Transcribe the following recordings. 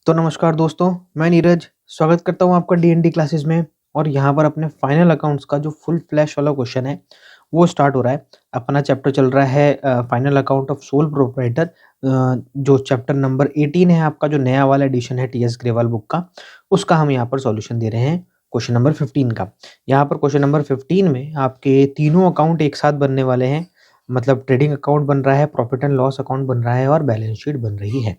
तो नमस्कार दोस्तों, मैं नीरज स्वागत करता हूँ आपका डीएनडी क्लासेस में। और यहाँ पर अपने फाइनल अकाउंट्स का जो फुल फ्लैश वाला क्वेश्चन है वो स्टार्ट हो रहा है। अपना चैप्टर चल रहा है final account of sole proprietor, जो चैप्टर नंबर 18 है, आपका जो नया वाला एडिशन है टीएस ग्रेवाल बुक का, उसका हम यहाँ पर सॉल्यूशन दे रहे हैं क्वेश्चन नंबर 15 का। यहाँ पर क्वेश्चन नंबर 15 में आपके तीनों अकाउंट एक साथ बनने वाले हैं। मतलब ट्रेडिंग अकाउंट बन रहा है, प्रॉफिट एंड लॉस अकाउंट बन रहा है और बैलेंस शीट बन रही है।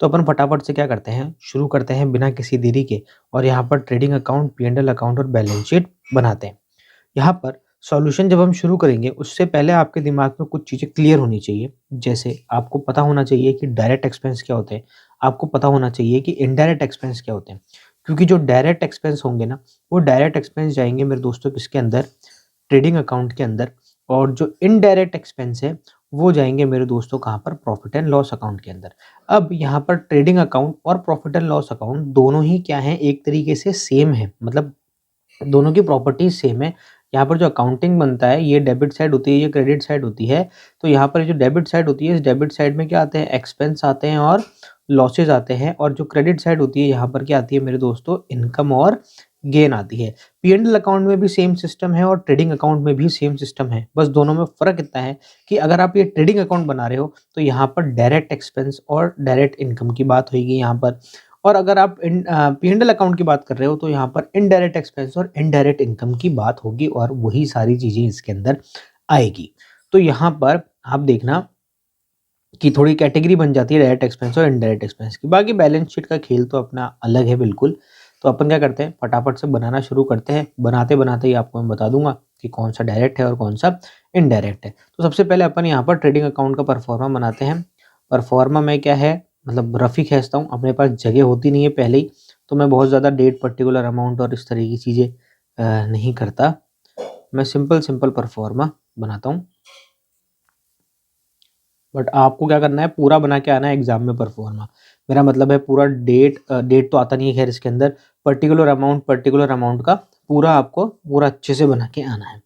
तो अपन फटाफट से क्या करते हैं, शुरू करते हैं बिना किसी देरी के, और यहाँ पर ट्रेडिंग अकाउंट, पी&ल अकाउंट और बैलेंस शीट बनाते हैं। यहाँ पर सॉल्यूशन जब हम शुरू करेंगे उससे पहले आपके दिमाग में कुछ चीज़ें क्लियर होनी चाहिए। जैसे आपको पता होना चाहिए कि डायरेक्ट एक्सपेंस क्या होते हैं, आपको पता होना चाहिए कि इनडायरेक्ट एक्सपेंस क्या होते हैं। क्योंकि जो डायरेक्ट एक्सपेंस होंगे ना, वो डायरेक्ट एक्सपेंस जाएंगे मेरे दोस्तों किसके अंदर, ट्रेडिंग अकाउंट के अंदर। और जो इनडायरेक्ट एक्सपेंस है वो जाएंगे मेरे दोस्तों कहाँ पर, प्रॉफिट एंड लॉस अकाउंट के अंदर। अब यहाँ पर ट्रेडिंग अकाउंट और प्रॉफिट एंड लॉस अकाउंट दोनों ही क्या है, एक तरीके से सेम है। मतलब दोनों की प्रॉपर्टीज सेम है। यहाँ पर जो अकाउंटिंग बनता है, ये डेबिट साइड होती है, ये क्रेडिट साइड होती है। तो यहाँ पर जो डेबिट साइड होती है, इस डेबिट साइड में क्या आते हैं, एक्सपेंस आते हैं और लॉसेज आते हैं। और जो क्रेडिट साइड होती है, यहाँ पर क्या आती है मेरे दोस्तों, इनकम और गेन आती है। पी&ल अकाउंट में भी सेम सिस्टम है और ट्रेडिंग अकाउंट में भी सेम सिस्टम है। बस दोनों में फ़र्क इतना है कि अगर आप ये ट्रेडिंग अकाउंट बना रहे हो तो यहाँ पर डायरेक्ट एक्सपेंस और डायरेक्ट इनकम की बात होगी यहाँ पर। और अगर आप पी&ल अकाउंट की बात कर रहे हो तो यहाँ पर इनडायरेक्ट एक्सपेंस और इनडायरेक्ट इनकम की बात होगी, और वही सारी चीज़ें इसके अंदर आएगी। तो यहाँ पर आप देखना कि थोड़ी कैटेगरी बन जाती है डायरेक्ट एक्सपेंस और इनडायरेक्ट एक्सपेंस की। बाकी बैलेंस शीट का खेल तो अपना अलग है बिल्कुल। तो अपन क्या करते हैं, फटाफट से बनाना शुरू करते हैं। बनाते बनाते ही आपको मैं बता दूंगा कि कौन सा डायरेक्ट है और कौन सा इनडायरेक्ट है। तो सबसे पहले अपन यहाँ पर ट्रेडिंग अकाउंट का परफॉर्मा बनाते हैं। परफॉर्मा में क्या है, मतलब रफ ही खींचता हूँ, अपने पास जगह होती नहीं है पहले ही, तो मैं बहुत ज़्यादा डेट, पर्टिकुलर अमाउंट और इस तरह की चीज़ें नहीं करता। मैं सिंपल सिंपल परफॉर्मा बनाता हूँ। बट आपको क्या करना है, पूरा बना के आना है एग्जाम में परफॉर्मा। मेरा मतलब है पूरा डेट तो आता नहीं है खैर इसके अंदर, पर्टिकुलर अमाउंट का पूरा आपको पूरा अच्छे से बना के आना है।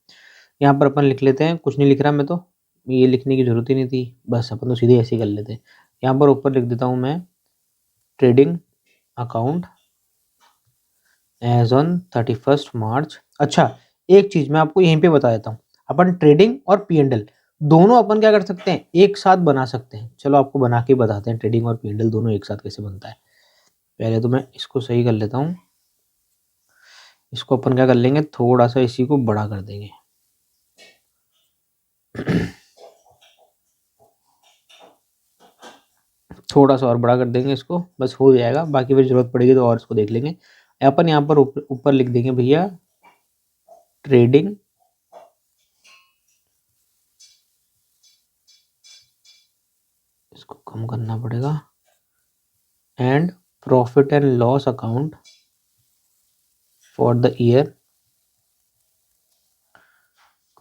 यहाँ पर अपन लिख लेते हैं, कुछ नहीं लिख रहा मैं तो, ये लिखने की जरूरत ही नहीं थी, बस अपन तो सीधे ऐसे ही कर लेते हैं। यहाँ पर ऊपर लिख देता हूँ मैं, ट्रेडिंग अकाउंट एज ऑन 31 मार्च। अच्छा, एक चीज मैं आपको यहीं पे बता देता हूँ, अपन ट्रेडिंग और पी&ल दोनों अपन क्या कर सकते हैं, एक साथ बना सकते हैं। चलो आपको बना के बताते हैं ट्रेडिंग और पी&ल दोनों एक साथ कैसे बनता है। पहले तो मैं इसको सही कर लेता हूँ। इसको अपन क्या कर लेंगे, थोड़ा सा इसी को बड़ा कर देंगे। थोड़ा सा और बड़ा कर देंगे इसको, बस हो जाएगा। बाकी फिर जरूरत पड़ेगी तो और इसको देख लेंगे। अपन यहाँ पर ऊपर लिख देंगे भैया, ट्रेडिंग इसको कम करना पड़ेगा, and profit and loss account for the year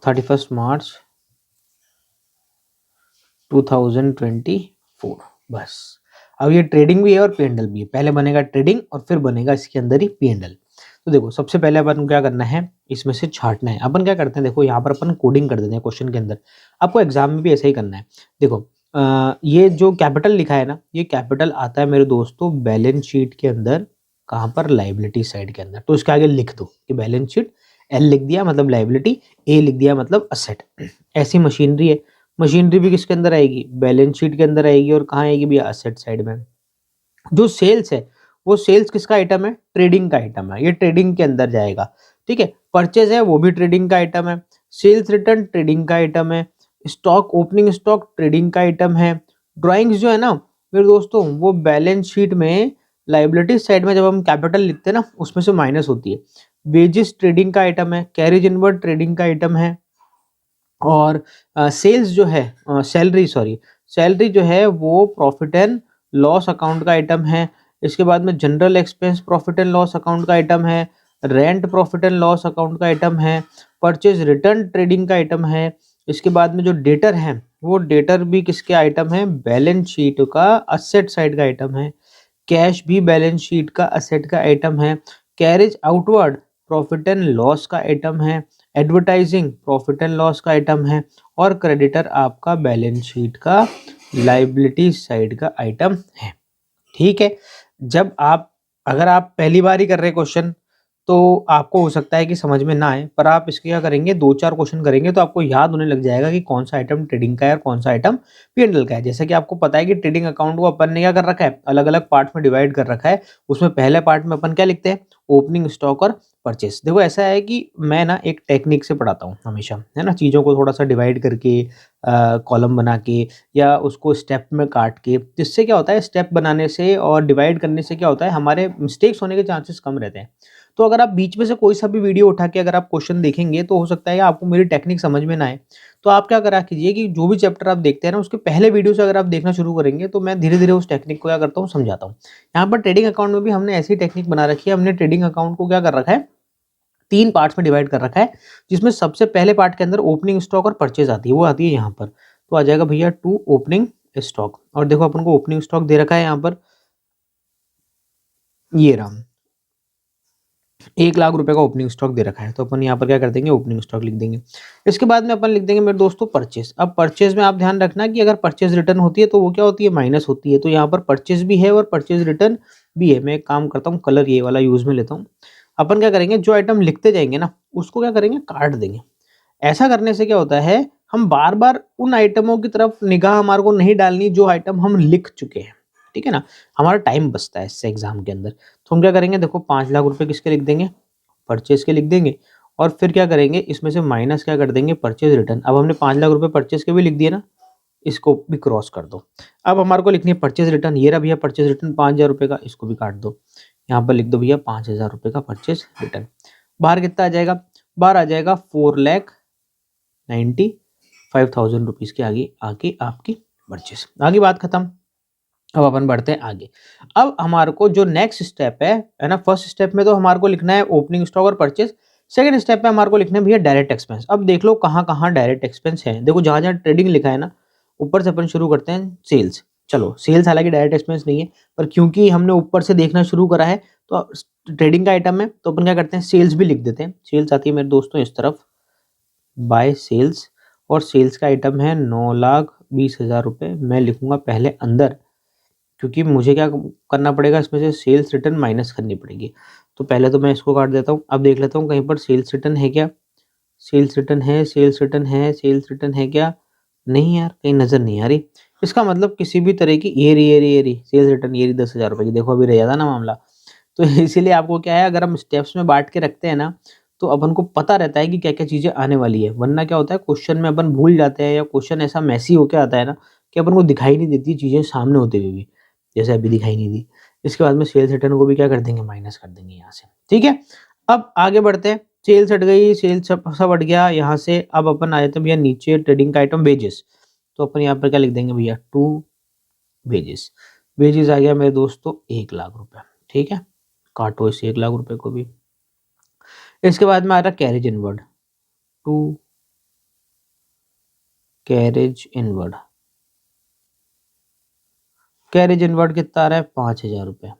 31 मार्च 2024। बस। अब ये ट्रेडिंग भी है और पी&ल भी है। पहले बनेगा ट्रेडिंग और फिर बनेगा इसके अंदर ही पी&ल। तो देखो सबसे पहले अपन को क्या करना है, इसमें से छांटना है। अपन क्या करते हैं, देखो यहाँ पर अपन कोडिंग कर देते हैं क्वेश्चन के अंदर। आपको एग्जाम में भी ऐसा ही करना है। देखो ये जो कैपिटल लिखा है ना, ये कैपिटल आता है मेरे दोस्तों बैलेंस शीट के अंदर, कहाँ पर, लाइबिलिटी साइड के अंदर। तो इसके आगे लिख दो कि बैलेंस शीट, एल लिख दिया मतलब लाइबिलिटी, ए लिख दिया मतलब असेट। ऐसी मशीनरी है। मशीनरी भी किसके अंदर आएगी, बैलेंस शीट के अंदर आएगी। और कहाँ आएगी भैया, असेट साइड में। जो सेल्स है, वो सेल्स किसका आइटम है, ट्रेडिंग का आइटम है, ये ट्रेडिंग के अंदर जाएगा। ठीक है, परचेज है वो भी ट्रेडिंग का आइटम है, सेल्स रिटर्न ट्रेडिंग का आइटम है, स्टॉक, ओपनिंग स्टॉक ट्रेडिंग का आइटम है। ड्राइंग्स जो है ना मेरे दोस्तों, वो बैलेंस शीट में लाइबिलिटी साइड में जब हम कैपिटल लिखते हैं ना, उसमें से माइनस होती है। वेजेस ट्रेडिंग का आइटम है, कैरेज इनवर्ड ट्रेडिंग का आइटम है। और सेल्स जो है, सैलरी जो है वो प्रॉफिट एंड लॉस अकाउंट का आइटम है। इसके बाद में general expense profit and loss account का आइटम है। Rent profit and loss account का आइटम है। परचेज रिटर्न ट्रेडिंग का आइटम है। इसके बाद में जो डेटर है, वो डेटर भी किसके आइटम है, बैलेंस शीट का असेट साइड का आइटम है। कैश भी बैलेंस शीट का असेट का आइटम है। Carriage outward profit and loss का आइटम है। एडवर्टाइजिंग प्रॉफिट एंड लॉस का आइटम है। और क्रेडिटर आपका बैलेंस शीट का लाइबिलिटी साइड का आइटम है। ठीक है, जब आप अगर आप पहली बार ही कर रहे हैं क्वेश्चन, तो आपको हो सकता है कि समझ में ना आए, पर आप इसके क्या करेंगे 2-4 क्वेश्चन करेंगे तो आपको याद होने लग जाएगा कि कौन सा आइटम ट्रेडिंग का है और कौन सा आइटम पी&ल का है। जैसे कि आपको पता है कि ट्रेडिंग अकाउंट को अपन ने क्या कर रखा है, अलग-अलग पार्ट में डिवाइड कर रखा है। उसमें पहले पार्ट में अपन क्या लिखते हैं, ओपनिंग स्टॉक और परचेस। देखो ऐसा है कि मैं ना एक टेक्निक से पढ़ाता हूँ हमेशा, है ना? चीज़ों को थोड़ा-सा डिवाइड करके कॉलम बना के या उसको स्टेप में काट के, जिससे क्या होता है स्टेप बनाने से और डिवाइड करने से क्या होता है हमारे मिस्टेक्स होने के चांसेस कम रहते हैं। तो अगर आप बीच में से कोई सा भी वीडियो उठा के अगर आप क्वेश्चन देखेंगे तो हो सकता है कि आपको मेरी टेक्निक समझ में ना आए। तो आप क्या करा कीजिए कि जो भी चैप्टर आप देखते हैं ना उसके पहले वीडियो से अगर आप देखना शुरू करेंगे तो मैं धीरे-धीरे उस टेक्निक को क्या करता हूँ समझाता हूँ। यहाँ पर ट्रेडिंग अकाउंट में भी हमने ऐसी टेक्निक बना रखी है, हमने ट्रेडिंग अकाउंट को क्या कर रखा है 3 पार्ट्स में डिवाइड कर रखा है, जिसमें सबसे पहले पार्ट के अंदर ओपनिंग स्टॉक और परचेज़ आती है, वो आती है यहाँ पर। तो आ जाएगा भैया टू ओपनिंग स्टॉक और देखो अपन को ओपनिंग स्टॉक दे रखा है यहाँ पर, ये रहा। 1 लाख रुपए का ओपनिंग स्टॉक दे रखा है, तो अपन यहाँ पर क्या कर देंगे ओपनिंग स्टॉक लिख देंगे। इसके बाद में अपन लिख देंगे मेरे दोस्तों परचेज़। अब परचेज़ में आप ध्यान रखना कि अगर परचेज़ रिटर्न होती है तो वो क्या होती है माइनस होती है, तो यहाँ पर परचेज़ भी है और परचेज़ रिटर्न भी है। मैं एक काम करता हूँ कलर ये वाला यूज़ में लेता हूँ। अपन क्या करेंगे जो आइटम लिखते जाएँगे ना, उसको क्या करेंगे काट देंगे। ऐसा करने से क्या होता है, हम बार-बार उन आइटमों की तरफ निगाह हमारे को नहीं डालनी जो आइटम हम लिख चुके हैं, ठीक है ना? हमारा टाइम बचता है इससे एग्ज़ाम के अंदर। तो हम क्या करेंगे देखो 5 लाख रुपए किसके लिख देंगे, परचेज़ के लिख देंगे और फिर क्या करेंगे इसमें से माइनस क्या कर देंगे परचेज़ रिटर्न। अब हमने 5 लाख रुपए परचेज़ के भी लिख दिए ना, इसको भी क्रॉस कर दो। अब हमारे को लिखनी है परचेज़ रिटर्न, ये रहा भैया परचेज़ रिटर्न 5,000 रुपए का, इसको भी काट दो। यहाँ पर लिख दो भैया 5,000 रुपए का परचेज़ रिटर्न। बाहर कितना आ जाएगा? बाहर आ जाएगा 4,95,000 रुपीज़ के आगे आके आपकी परचेज़। आगे बात खत्म। अब अपन बढ़ते हैं आगे। अब हमारे को जो नेक्स्ट स्टेप है ना? फर्स्ट स्टेप में तो हमारे को लिखना है ओपनिंग स्टॉक और परचेज़। सेकंड स्टेप में हमारे को लिखना है भैया डायरेक्ट एक्सपेंस। अब देख लो कहाँ-कहाँ डायरेक्ट एक्सपेंस है। देखो जहाँ-जहाँ ट्रेडिंग लिखा है ना, ऊपर से अपन शुरू करते हैं सेल्स। चलो सेल्स हालाँकि डायरेक्ट एक्सपेंस नहीं है, पर क्योंकि हमने ऊपर से देखना शुरू करा है तो ट्रेडिंग का आइटम है तो अपन क्या करते हैं सेल्स भी लिख देते हैं। सेल्स आती है मेरे दोस्तों इस तरफ, बाय सेल्स और सेल्स का आइटम है 9,20,000 रुपए। मैं लिखूँगा पहले अंदर, क्योंकि मुझे क्या करना पड़ेगा इसमें से सेल्स रिटर्न माइनस करनी पड़ेगी। तो पहले तो मैं इसको काट देता हूँ। अब देख लेता हूँ कहीं पर सेल्स रिटर्न है क्या? सेल्स रिटर्न है, सेल्स रिटर्न है, सेल्स रिटर्न है क्या? नहीं यार, कहीं नज़र नहीं आ रही। इसका मतलब किसी भी तरह की ये रही सेल्स रिटर्न ये रही 10,000 रुपए की। देखो अभी रह जाता ना मामला। तो इसीलिए आपको क्या है अगर हम स्टेप्स में बाँट के रखते हैं ना, तो अपन को पता रहता है कि क्या-क्या चीज़ें आने वाली है। वरना क्या होता है क्वेश्चन में अपन भूल जाते हैं या क्वेश्चन ऐसा मेसी होके आता है ना, कि अपन को दिखाई नहीं देती चीज़ें सामने होते हुए भी। जैसे अभी दिखाई नहीं दी। इसके बाद में सेल्स रिटर्न को भी क्या कर देंगे माइनस कर देंगे यहाँ से, ठीक है? अब आगे बढ़ते हैं। सेल्स हट गई, सेल्स सब सब हट गया यहाँ से। अब अपन आ जाते हैं भैया नीचे ट्रेडिंग का आइटम वेजेस। तो अपन यहाँ पर क्या लिख देंगे भैया टू वेजेस। वेजेस आ गया मेरे दोस्तों 1 लाख रुपए, ठीक है? काटो इस 1 लाख रुपए को भी। इसके बाद में आ रहा carriage inward, to carriage inward. Carriage inward कितना आ रहा है 5,000 रुपए।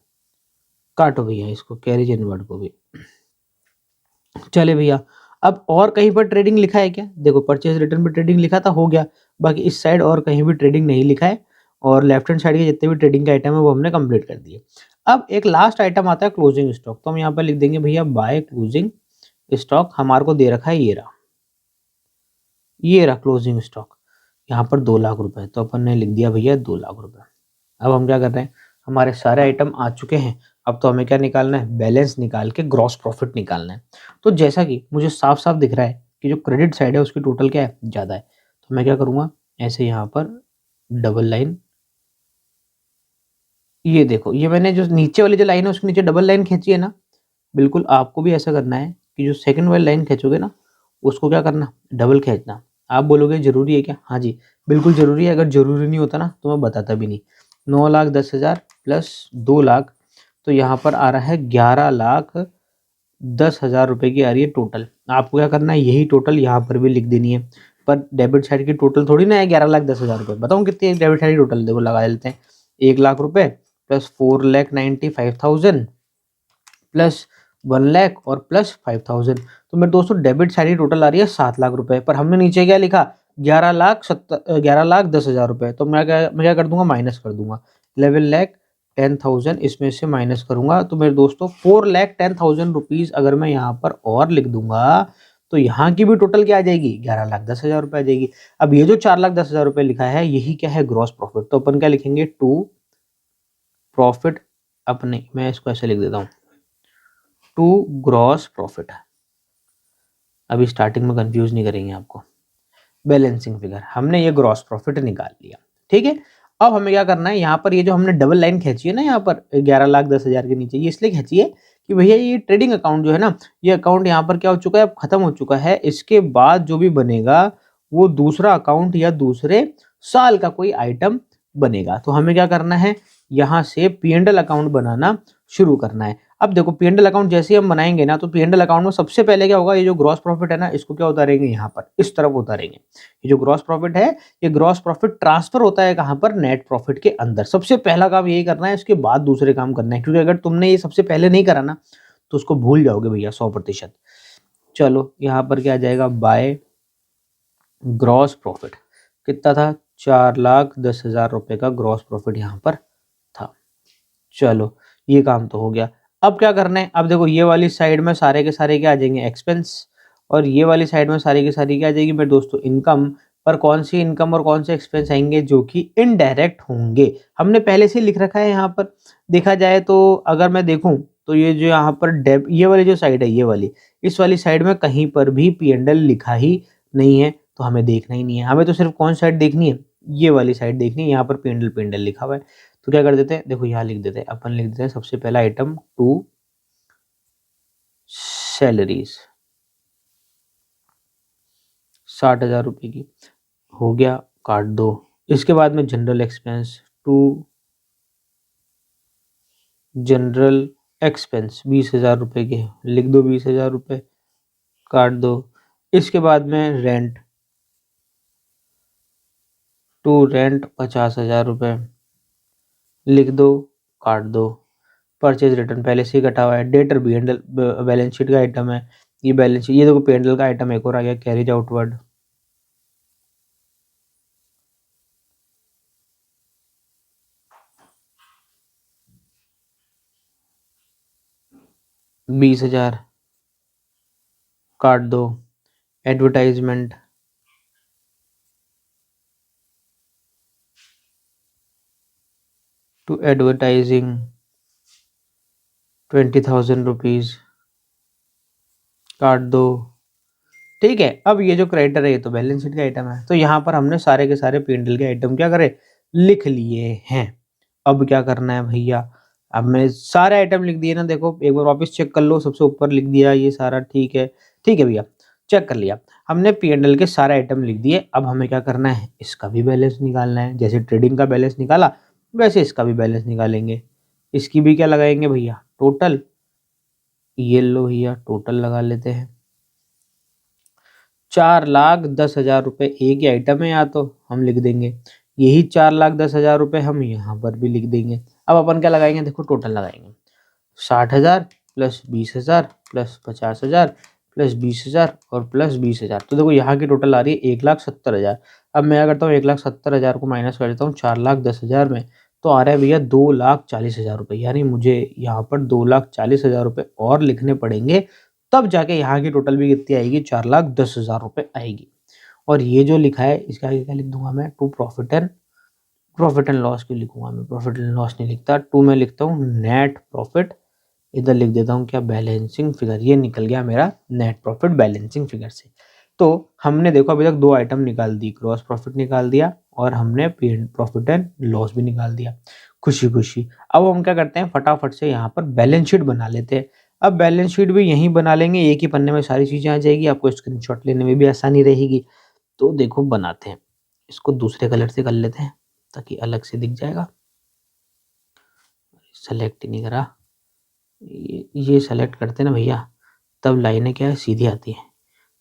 काटो भैया इसको कैरेज इनवर्ड को भी। चले भैया, अब और कहीं पर ट्रेडिंग लिखा है क्या? देखो परचेज़ रिटर्न पे ट्रेडिंग लिखा था, हो गया। बाकी इस साइड और कहीं भी ट्रेडिंग नहीं लिखा है और लेफ्ट हैंड साइड के जितने भी ट्रेडिंग के आइटम है वो हमने कंप्लीट कर दिए। अब एक लास्ट आइटम आता है क्लोजिंग स्टॉक, तो हम यहाँ पर लिख देंगे भैया बाय क्लोजिंग स्टॉक। हमारे को दे रखा है ये रहा क्लोजिंग स्टॉक। यहाँ पर 2 लाख रुपए, तो अपन ने लिख दिया भैया 2 लाख रुपए। अब हम क्या कर रहे हैं, हमारे सारे आइटम आ चुके हैं। अब तो हमें क्या निकालना है, बैलेंस निकाल के ग्रॉस प्रॉफिट निकालना है। तो जैसा कि मुझे साफ-साफ दिख रहा है कि जो क्रेडिट साइड है उसकी टोटल क्या है, ज़्यादा है। तो मैं क्या करूँगा, ऐसे यहाँ पर डबल लाइन, ये देखो ये मैंने जो नीचे वाली जो लाइन है उसके नीचे डबल लाइन खींची है ना, बिल्कुल आपको भी ऐसा करना है कि जो सेकंड वाली लाइन खींचोगे ना, उसको क्या करना, डबल खींचना। आप बोलोगे ज़रूरी है क्या? हाँ जी, बिल्कुल ज़रूरी है। अगर ज़रूरी नहीं होता ना तो मैं बताता भी नहीं। 9,10,000 प्लस 2 लाख, तो यहाँ पर आ रहा है 11,10,000 रुपए की आ रही है टोटल। आपको क्या करना है, यही टोटल यहाँ पर भी लिख देनी है। पर डेबिट साइड की टोटल थोड़ी ना है 11,10,000 रुपए। बताऊँ कितनी है डेबिट साइड की टोटल? देखो लगा लेते हैं। 1 लाख रुपए प्लस 4,95,000 प्लस 1 लाख और प्लस 5,000। तो मेरे दोस्तों डेबिट साइड की टोटल आ रही है 7 लाख रुपए। पर हमने नीचे क्या लिखा, 11,10,000 रुपए। तो मैं क्या कर दूंगा, माइनस कर दूंगा 11 लाख 4,10,000 इसमें से माइनस करूंगा तो मेरे दोस्तों 4,10,000 रुपीज अगर मैं यहाँ पर और लिख दूंगा तो यहाँ की भी टोटल क्या आ जाएगी, 11,10,000 रुपये आ जाएगी। अब ये जो 4,10,000 रुपये लिखा है यही क्या है, ग्रॉस प्रॉफिट। तो अपन क्या लिखेंगे, टू प्रॉफिट, अपने मैं इसको ऐसे लिख देता हूँ, टू ग्रॉस प्रॉफिट। अभी स्टार्टिंग में कंफ्यूज नहीं करेंगे आपको। बैलेंसिंग फिगर हमने ये ग्रॉस प्रॉफिट निकाल लिया, ठीक है। अब हमें क्या करना है, यहाँ पर ये जो हमने डबल लाइन खींची है ना, यहाँ पर 11,10,000 के नीचे, ये इसलिए खींची है कि भैया ये ट्रेडिंग अकाउंट जो है ना, ये अकाउंट यहाँ पर क्या हो चुका है, अब खत्म हो चुका है। इसके बाद जो भी बनेगा वो दूसरा अकाउंट या दूसरे साल का कोई आइटम बनेगा। तो हमें क्या करना है, यहाँ से P&L अकाउंट बनाना शुरू करना है। अब देखो P&L अकाउंट जैसे ही हम बनाएंगे ना, तो P&L अकाउंट में सबसे पहले क्या होगा, ये जो ग्रॉस प्रॉफिट है ना, इसको क्या उतारेंगे, यहाँ पर इस तरफ उतारेंगे। ये जो ग्रॉस प्रॉफिट है, ये ग्रॉस प्रॉफिट ट्रांसफर होता है कहाँ पर, नेट प्रॉफिट के अंदर। सबसे पहला काम यही करना है, इसके बाद दूसरे काम करना है, क्योंकि अगर तुमने ये सबसे पहले नहीं करा ना तो उसको भूल जाओगे भैया 100%। चलो यहाँ पर क्या आ जाएगा, बाय ग्रॉस प्रॉफिट कितना था, 4,10,000 रुपए का ग्रॉस प्रॉफिट यहाँ पर था। चलो ये काम तो हो गया। अब क्या करना है, अब देखो ये वाली साइड में सारे के सारे क्या आ जाएंगे, एक्सपेंस, और ये वाली साइड में सारी की सारी क्या आ जाएगी मेरे दोस्तों, इनकम। पर कौन सी इनकम और कौन से एक्सपेंस आएंगे, जो कि इनडायरेक्ट होंगे। हमने पहले से लिख रखा है यहाँ पर, देखा जाए तो अगर मैं देखूं तो ये जो यहाँ पर डेब, ये वाली जो साइड है, ये वाली, इस वाली साइड में कहीं पर भी P&L लिखा ही नहीं है, तो हमें देखना ही नहीं है। हमें तो सिर्फ कौन साइड देखनी है, ये वाली साइड देखनी है, यहाँ पर P&L लिखा हुआ है। तो क्या कर देते हैं, देखो यहाँ लिख देते हैं, अपन लिख देते हैं सबसे पहला आइटम, टू सैलरीज, 60,000 रुपये की हो गया, काट दो। इसके बाद में general expense, to general expense 20,000 रुपये के, लिख दो 20,000 रुपये, काट दो। इसके बाद में रेंट, टू रेंट 50,000 रुपये, लिख दो, काट दो। परचेज रिटर्न पहले से ही कटा हुआ है। डेटर भी हैंडल बैलेंस शीट का आइटम है, ये बैलेंस शीट, ये देखो P&L का आइटम एक और आ गया, कैरीज आउटवर्ड, $20,000, काट दो। एडवर्टाइजमेंट, टू एडवर्टाइजिंग 20,000 रुपीज, काट दो। ठीक है, अब ये जो क्रेडिटर है ये तो बैलेंस शीट का आइटम है, तो यहाँ पर हमने सारे के सारे P&L के आइटम क्या करे, लिख लिए हैं। अब क्या करना है भैया, अब मैंने सारे आइटम लिख दिए ना, देखो एक बार वापस चेक कर लो, सबसे ऊपर लिख दिया ये सारा, ठीक है, ठीक है भैया, चेक कर लिया हमने, P&L के सारे आइटम लिख दिए। अब हमें क्या करना है, इसका भी बैलेंस निकालना है। जैसे ट्रेडिंग का बैलेंस निकाला वैसे इसका भी बैलेंस निकालेंगे। इसकी भी क्या लगाएंगे भैया, टोटल, ये लो भैया टोटल लगा लेते हैं। 4,10,000 रुपये एक ही आइटम है, या तो हम लिख देंगे यही 4,10,000 रुपये, हम यहाँ पर भी लिख देंगे। अब अपन क्या लगाएंगे, देखो टोटल लगाएंगे, 60,000 प्लस 20,000 प्लस 50,000 प्लस 20,000 और प्लस 20,000। तो देखो यहाँ की टोटल आ रही है 1,70,000। अब मैं क्या करता हूँ, 1,70,000 को माइनस कर देता हूँ 4,10,000 में, तो आ रहा है भैया 2,40,000 रुपये। यानी मुझे यहाँ पर 2,40,000 रुपये और लिखने पड़ेंगे, तब जाके यहाँ की टोटल भी कितनी आएगी, 4,10,000 रुपये आएगी। और ये जो लिखा है इसके आगे क्या लिख दूंगा मैं, टू प्रॉफिट एंड लॉस क्यों लिखूंगा मैं, प्रॉफिट एंड लॉस नहीं लिखता, टू में लिखता हूँ नेट प्रॉफिट। इधर लिख देता हूँ क्या, बैलेंसिंग फिगर। ये निकल गया मेरा नेट प्रॉफिट बैलेंसिंग फिगर से। तो हमने देखो अभी तक दो आइटम निकाल दी, ग्रॉस प्रॉफिट निकाल दिया और हमने प्रॉफिट एंड लॉस भी निकाल दिया, खुशी खुशी। अब हम क्या करते हैं, फटाफट से यहाँ पर बैलेंस शीट बना लेते हैं। अब बैलेंस शीट भी यहीं बना लेंगे, एक ही पन्ने में सारी चीजें आ जाएगी, आपको स्क्रीनशॉट लेने में भी आसानी रहेगी। तो देखो बनाते हैं, इसको दूसरे कलर से कर लेते हैं ताकि अलग से दिख जाएगा। सेलेक्ट ही नहीं करा, ये सेलेक्ट करते ना भैया, तब लाइनें क्या है, सीधी आती हैं,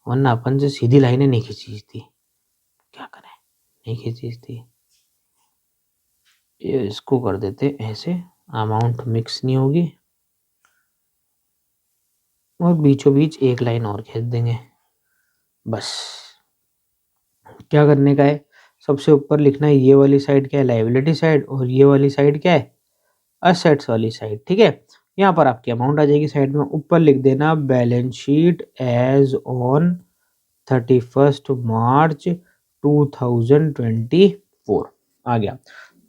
वरना अपन से सीधी लाइनें नहीं खींचती, क्या करें, नहीं खींचती। ये इसको कर देते ऐसे, अमाउंट मिक्स नहीं होगी, और बीचों बीच एक लाइन और खींच देंगे बस। क्या करने का है, सबसे ऊपर लिखना है ये वाली साइड क्या है, लायबिलिटी साइड, और ये वाली साइड क्या है, असेट्स वाली साइड, ठीक है। यहाँ पर आपकी अमाउंट आ जाएगी साइड में, ऊपर लिख देना बैलेंस शीट एज ऑन 31 मार्च 2024 आ गया।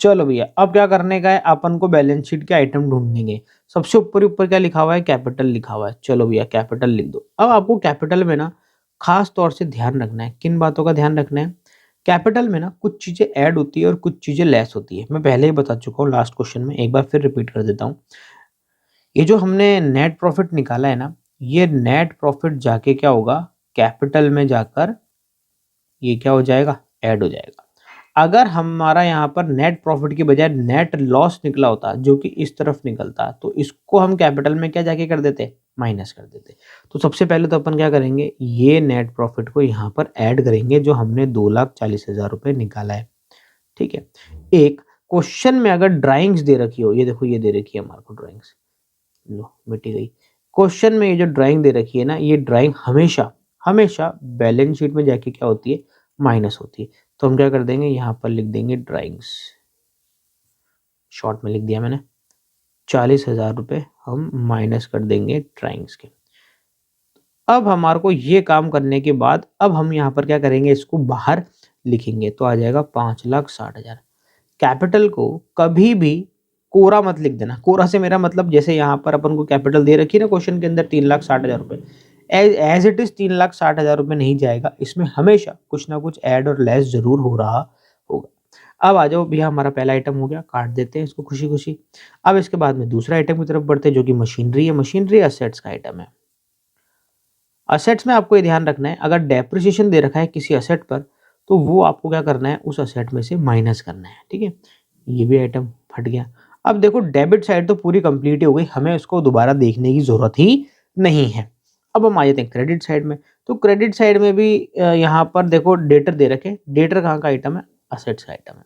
चलो भैया अब क्या करने का है, अपन को बैलेंस शीट के आइटम ढूंढेंगे। सबसे ऊपर ऊपर क्या लिखा हुआ है, कैपिटल लिखा हुआ है। चलो भैया कैपिटल लिख दो। अब आपको कैपिटल में ना खास तौर से ध्यान रखना है, किन बातों का ध्यान रखना है। कैपिटल में ना कुछ चीजें ऐड होती है और कुछ चीजें लेस होती है। मैं पहले ही बता चुका हूँ लास्ट क्वेश्चन में, एक बार फिर रिपीट कर देता हूँ। ये जो हमने नेट प्रॉफिट निकाला है ना, ये नेट प्रॉफिट जाके क्या होगा, कैपिटल में जाकर ये क्या हो जाएगा, ऐड हो जाएगा। अगर हमारा यहाँ पर नेट प्रॉफिट की बजाय नेट लॉस निकला होता जो कि इस तरफ निकलता, तो इसको हम कैपिटल में क्या जाके कर देते, माइनस कर देते। तो सबसे पहले तो अपन क्या करेंगे, ये नेट प्रॉफिट को यहाँ पर ऐड करेंगे जो हमने 2,40,000 रुपये निकाला है, ठीक है। एक क्वेश्चन में अगर ड्राइंग्स दे रखी हो, ये देखो ये दे रखी है हमारे को ड्राइंग्स, लो मिटी गई। क्वेश्चन में ये जो ड्राइंग दे रखी है ना, ये ड्राइंग हमेशा हमेशा बैलेंस शीट में जाके क्या होती है, माइनस होती है। तो हम क्या कर देंगे, यहाँ पर लिख देंगे ड्राइंग्स, शॉर्ट में लिख दिया मैंने, 40,000 रुपये हम माइनस कर देंगे ड्राइंग्स के। अब हमारे को ये काम करने के बाद अब हम यहाँ पर क्या करेंगे, इसको बाहर लिखेंगे तो आ जाएगा 5,60,000। कैपिटल को कभी भी कोरा मत लिख देना। कोरा से मेरा मतलब, जैसे यहाँ पर अपन को कैपिटल दे रखी है ना क्वेश्चन के अंदर 3,60,000 रुपये, एज इट इज 3,60,000 रुपये नहीं जाएगा, इसमें हमेशा कुछ ना कुछ ऐड और लेस जरूर हो रहा होगा। अब आ जाओ भैया, हमारा पहला आइटम हो गया, काट देते हैं इसको खुशी खुशी। अब इसके बाद में दूसरा आइटम की तरफ बढ़ते हैं जो कि मशीनरी है। मशीनरी असेट्स का आइटम है। असेट्स में आपको ये ध्यान रखना है, अगर डेप्रिसिएशन दे रखा है किसी असेट पर, तो वो आपको क्या करना है, उस असेट में से माइनस करना है, ठीक है। ये भी आइटम फट गया। अब देखो डेबिट साइड तो पूरी कंप्लीट हो गई, हमें उसको दोबारा देखने की जरूरत ही नहीं है। अब हम आ जाते हैं क्रेडिट साइड में। तो क्रेडिट साइड में भी यहाँ पर देखो डेटर दे रखे। डेटर कहाँ का आइटम है, असेट्स का आइटम है।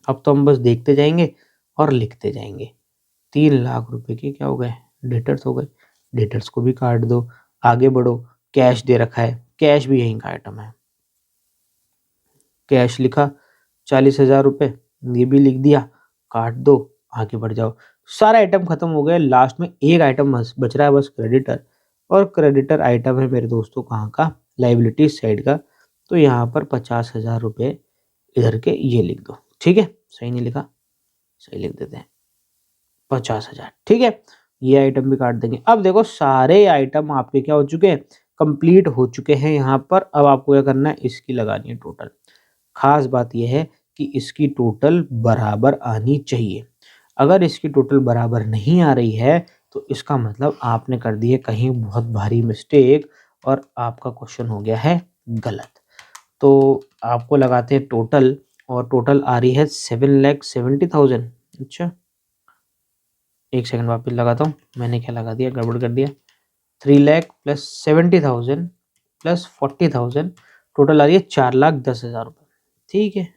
अब तो हम बस देखते जाएंगे और लिखते जाएंगे। 3,00,000 रुपए के क्या हो गए, डेटर्स हो गए। डेटर्स को भी काट दो, आगे बढ़ो। कैश दे रखा है, कैश भी यहीं का आइटम है। कैश लिखा 40,000 रुपये, ये भी लिख दिया, काट दो, आगे बढ़ जाओ। सारे आइटम खत्म हो गए, लास्ट में एक आइटम बच रहा है बस, क्रेडिटर। और क्रेडिटर आइटम है मेरे दोस्तों कहाँ का, लाइबिलिटी साइड का। तो यहाँ पर 50,000 रुपये इधर के ये लिख दो, ठीक है। सही नहीं लिखा, सही लिख देते हैं, 50,000, ठीक है। ये आइटम भी काट देंगे। अब देखो सारे आइटम आपके क्या हो चुके हैं, कंप्लीट हो चुके हैं यहाँ पर। अब आपको क्या करना है, इसकी लगानी है टोटल। खास बात यह है कि इसकी टोटल बराबर आनी चाहिए। अगर इसकी टोटल बराबर नहीं आ रही है तो इसका मतलब आपने कर दी है कहीं बहुत भारी मिस्टेक और आपका क्वेश्चन हो गया है गलत। तो आपको लगाते हैं टोटल, और टोटल आ रही है 7,70,000। अच्छा एक सेकंड वापस लगाता हूँ, मैंने क्या लगा दिया, गड़बड़ कर दिया। 3,00,000 प्लस 70,000 प्लस 40,000, टोटल आ रही है 4,10,000 रुपये, ठीक है।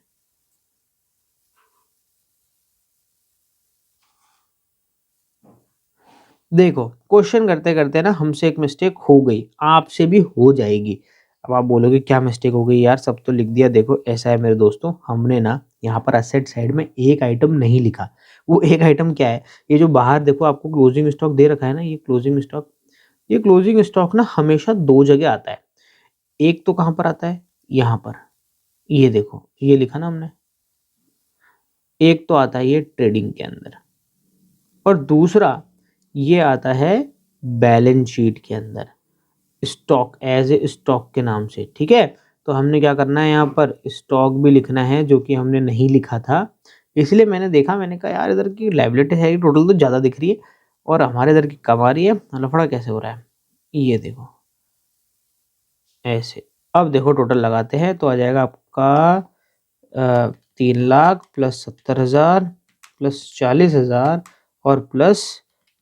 देखो क्वेश्चन करते करते ना हमसे एक मिस्टेक हो गई, आपसे भी हो जाएगी। अब आप बोलोगे क्या मिस्टेक हो गई यार, सब तो लिख दिया। देखो ऐसा है मेरे दोस्तों, हमने ना यहाँ पर असेट साइड में एक आइटम नहीं लिखा। वो एक आइटम क्या है, ये जो बाहर देखो आपको क्लोजिंग स्टॉक दे रखा है ना, ये क्लोजिंग स्टॉक। ये क्लोजिंग स्टॉक ना हमेशा दो जगह आता है। एक तो कहाँ पर आता है, यहाँ पर, ये देखो ये लिखा ना हमने। एक तो आता है ये ट्रेडिंग के अंदर, और दूसरा ये आता है बैलेंस शीट के अंदर, स्टॉक, एज ए स्टॉक के नाम से, ठीक है। तो हमने क्या करना है, यहाँ पर स्टॉक भी लिखना है जो कि हमने नहीं लिखा था। इसलिए मैंने देखा, मैंने कहा यार इधर की लाइबिलिटी है टोटल तो ज़्यादा दिख रही है और हमारे इधर की कम आ रही है, लफड़ा कैसे हो रहा है। ये देखो ऐसे। अब देखो टोटल लगाते हैं तो आ जाएगा आपका 3,00,000 प्लस 70,000 प्लस 40,000 और प्लस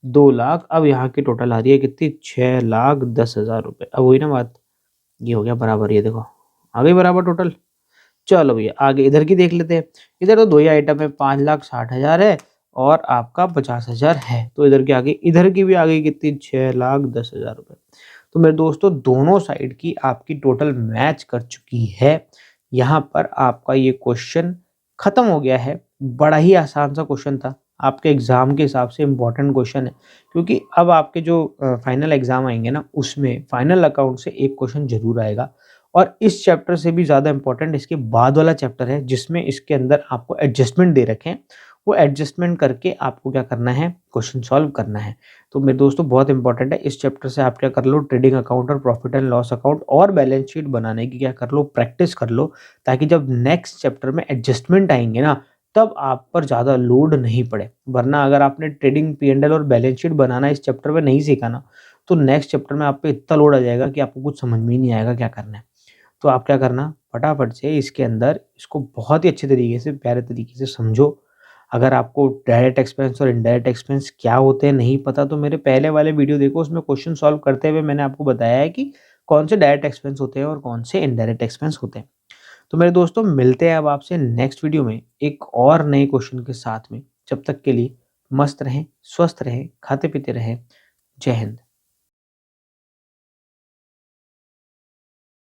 2,00,000। अब यहाँ की टोटल आ रही है कितनी, 6,10,000 रुपये। अब वही ना बात, ये हो गया बराबर, ये देखो आ गई बराबर टोटल। चलो भैया आगे इधर की देख लेते हैं। इधर तो दो ही आइटम है, 5,60,000 है और आपका 50,000 है। तो इधर की आगे, इधर की भी आ गई कितनी, 6,10,000 रुपये। तो मेरे दोस्तों दोनों साइड की आपकी टोटल मैच कर चुकी है। यहाँ पर आपका ये क्वेश्चन खत्म हो गया है। बड़ा ही आसान सा क्वेश्चन था, आपके एग्ज़ाम के हिसाब से इम्पोर्टेंट क्वेश्चन है, क्योंकि अब आपके जो फाइनल एग्ज़ाम आएँगे ना, उसमें फाइनल अकाउंट से एक क्वेश्चन ज़रूर आएगा और इस चैप्टर से भी ज़्यादा इम्पोर्टेंट इसके बाद वाला चैप्टर है, जिसमें इसके अंदर आपको एडजस्टमेंट दे रखे हैं। वो एडजस्टमेंट करके आपको क्या करना है, क्वेश्चन सॉल्व करना है। तो मेरे दोस्तों बहुत इंपॉर्टेंट है, इस चैप्टर से आप क्या कर लो, ट्रेडिंग अकाउंट और प्रॉफिट एंड लॉस अकाउंट और बैलेंस शीट बनाने की क्या कर लो, प्रैक्टिस कर लो, ताकि जब नेक्स्ट चैप्टर में एडजस्टमेंट आएँगे ना, तब आप पर ज़्यादा लोड नहीं पड़े। वरना अगर आपने ट्रेडिंग, पी&एल और बैलेंस शीट बनाना इस चैप्टर में नहीं सीखा ना, तो नेक्स्ट चैप्टर में आप पे इतना लोड आ जाएगा कि आपको कुछ समझ में ही नहीं आएगा क्या करना है। तो आप क्या करना, फटाफट से इसके अंदर इसको बहुत ही अच्छे तरीके से, प्यारे तरीके से समझो। अगर आपको डायरेक्ट एक्सपेंस और इनडायरेक्ट एक्सपेंस क्या होते हैं नहीं पता, तो मेरे पहले वाले वीडियो देखो, उसमें क्वेश्चन सॉल्व करते हुए मैंने आपको बताया है कि कौन से डायरेक्ट एक्सपेंस होते हैं और कौन से इनडायरेक्ट एक्सपेंस होते हैं। तो मेरे दोस्तों मिलते हैं अब आपसे नेक्स्ट वीडियो में एक और नए क्वेश्चन के साथ में। जब तक के लिए मस्त रहें, स्वस्थ रहें, खाते पीते रहें। जय हिंद।